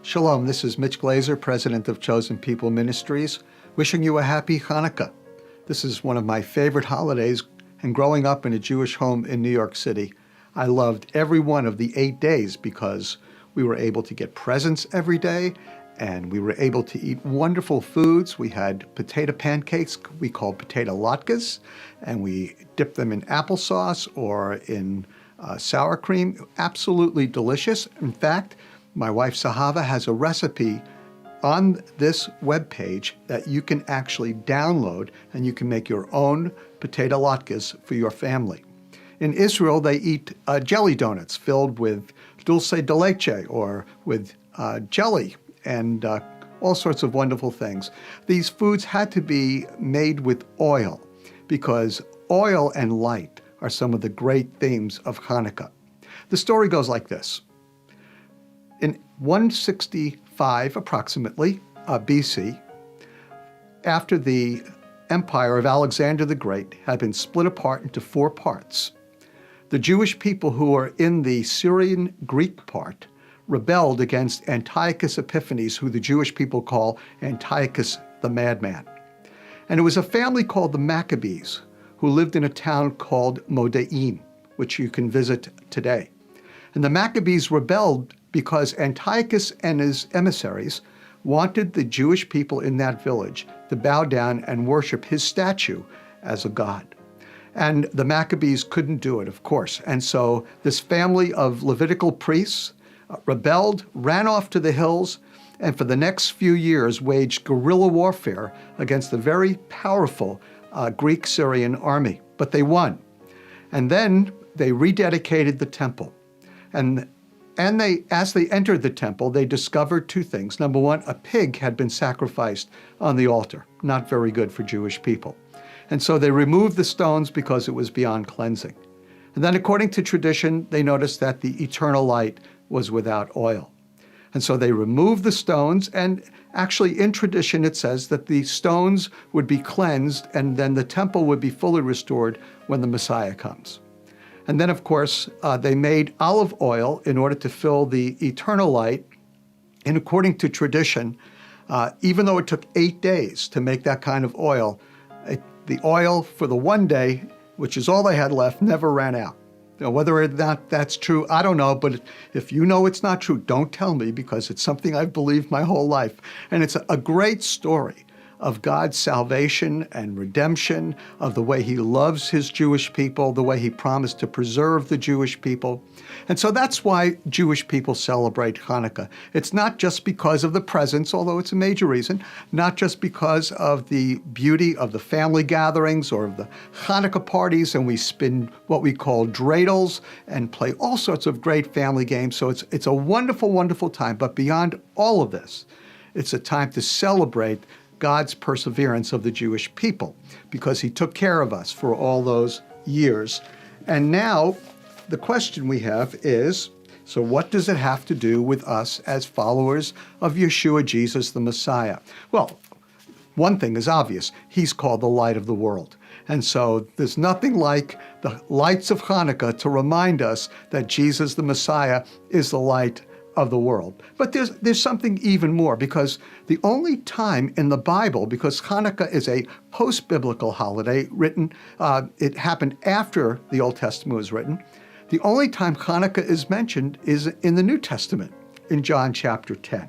Shalom, this is Mitch Glazer, president of Chosen People Ministries, wishing you a happy Hanukkah. This is one of my favorite holidays, and growing up in a Jewish home in New York City, I loved every one of the 8 days because we were able to get presents every day, and we were able to eat wonderful foods. We had potato pancakes we called potato latkes, and we dipped them in applesauce or in sour cream. Absolutely delicious. In fact, my wife Sahava has a recipe on this webpage that you can actually download, and you can make your own potato latkes for your family. In Israel, they eat jelly donuts filled with dulce de leche or with jelly and all sorts of wonderful things. These foods had to be made with oil because oil and light are some of the great themes of Hanukkah. The story goes like this. In 165, approximately, BC, after the empire of Alexander the Great had been split apart into 4 parts, the Jewish people who were in the Syrian Greek part rebelled against Antiochus Epiphanes, who the Jewish people call Antiochus the Madman. And it was a family called the Maccabees who lived in a town called Modain, which you can visit today. And the Maccabees rebelled because Antiochus and his emissaries wanted the Jewish people in that village to bow down and worship his statue as a god. And the Maccabees couldn't do it, of course. And so this family of Levitical priests rebelled, ran off to the hills, and for the next few years waged guerrilla warfare against the very powerful Greek-Syrian army. But they won. And then they rededicated the temple. And as they entered the temple, they discovered 2 things. Number 1, a pig had been sacrificed on the altar. Not very good for Jewish people. And so they removed the stones because it was beyond cleansing. And then according to tradition, they noticed that the eternal light was without oil. And so they removed the stones, and actually in tradition it says that the stones would be cleansed and then the temple would be fully restored when the Messiah comes. And then, of course, they made olive oil in order to fill the eternal light. And according to tradition, even though it took 8 days to make that kind of oil, the oil for the 1 day, which is all they had left, never ran out. Now, whether or not that's true, I don't know, but if you know it's not true, don't tell me, because it's something I've believed my whole life. And it's a great story of God's salvation and redemption, of the way he loves his Jewish people, the way he promised to preserve the Jewish people. And so that's why Jewish people celebrate Hanukkah. It's not just because of the presents, although it's a major reason, not just because of the beauty of the family gatherings or of the Hanukkah parties, and we spin what we call dreidels and play all sorts of great family games. So it's a wonderful, wonderful time. But beyond all of this, it's a time to celebrate God's perseverance of the Jewish people, because he took care of us for all those years. And now the question we have is, so what does it have to do with us as followers of Yeshua, Jesus, the Messiah? Well, one thing is obvious. He's called the light of the world. And so there's nothing like the lights of Hanukkah to remind us that Jesus, the Messiah, is the light of the world. But there's something even more, because the only time in the Bible, because Hanukkah is a post-biblical holiday written, it happened after the Old Testament was written, the only time Hanukkah is mentioned is in the New Testament, in John chapter 10.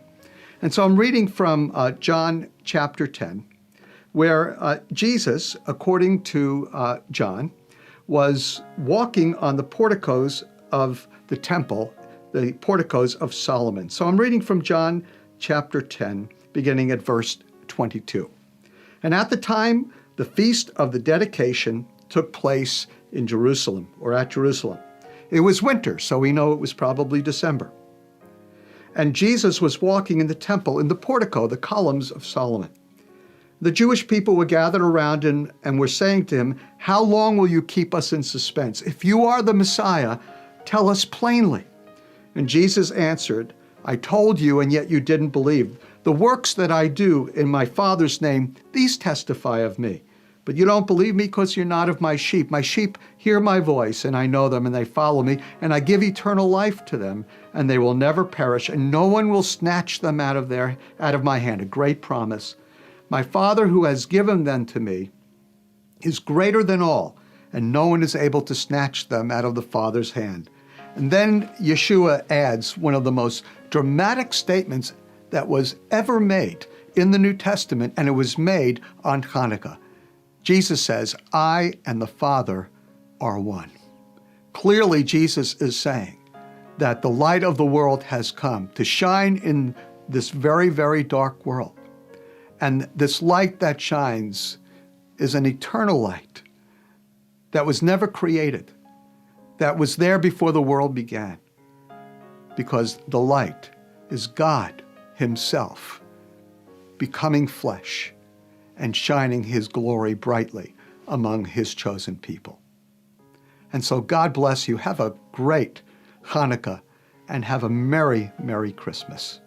And so I'm reading from John chapter 10, where Jesus, according to John, was walking on the porticos of the temple, the porticos of Solomon. So I'm reading from John chapter 10, beginning at verse 22. And at the time, the feast of the dedication took place in Jerusalem, or at Jerusalem. It was winter, so we know it was probably December. And Jesus was walking in the temple, in the portico, the columns of Solomon. The Jewish people were gathered around him and were saying to him, "How long will you keep us in suspense? If you are the Messiah, tell us plainly." And Jesus answered, "I told you, and yet you didn't believe. The works that I do in my Father's name, these testify of me. But you don't believe me because you're not of my sheep. My sheep hear my voice, and I know them, and they follow me, and I give eternal life to them, and they will never perish, and no one will snatch them out of my hand. A great promise. My Father who has given them to me is greater than all, and no one is able to snatch them out of the Father's hand. And then Yeshua adds one of the most dramatic statements that was ever made in the New Testament, and it was made on Hanukkah. Jesus says, I and the Father are one. Clearly, Jesus is saying that the light of the world has come to shine in this very, very dark world. And this light that shines is an eternal light that was never created, that was there before the world began, because the light is God Himself becoming flesh and shining His glory brightly among His chosen people. And so God bless you. Have a great Hanukkah and have a Merry, Merry Christmas.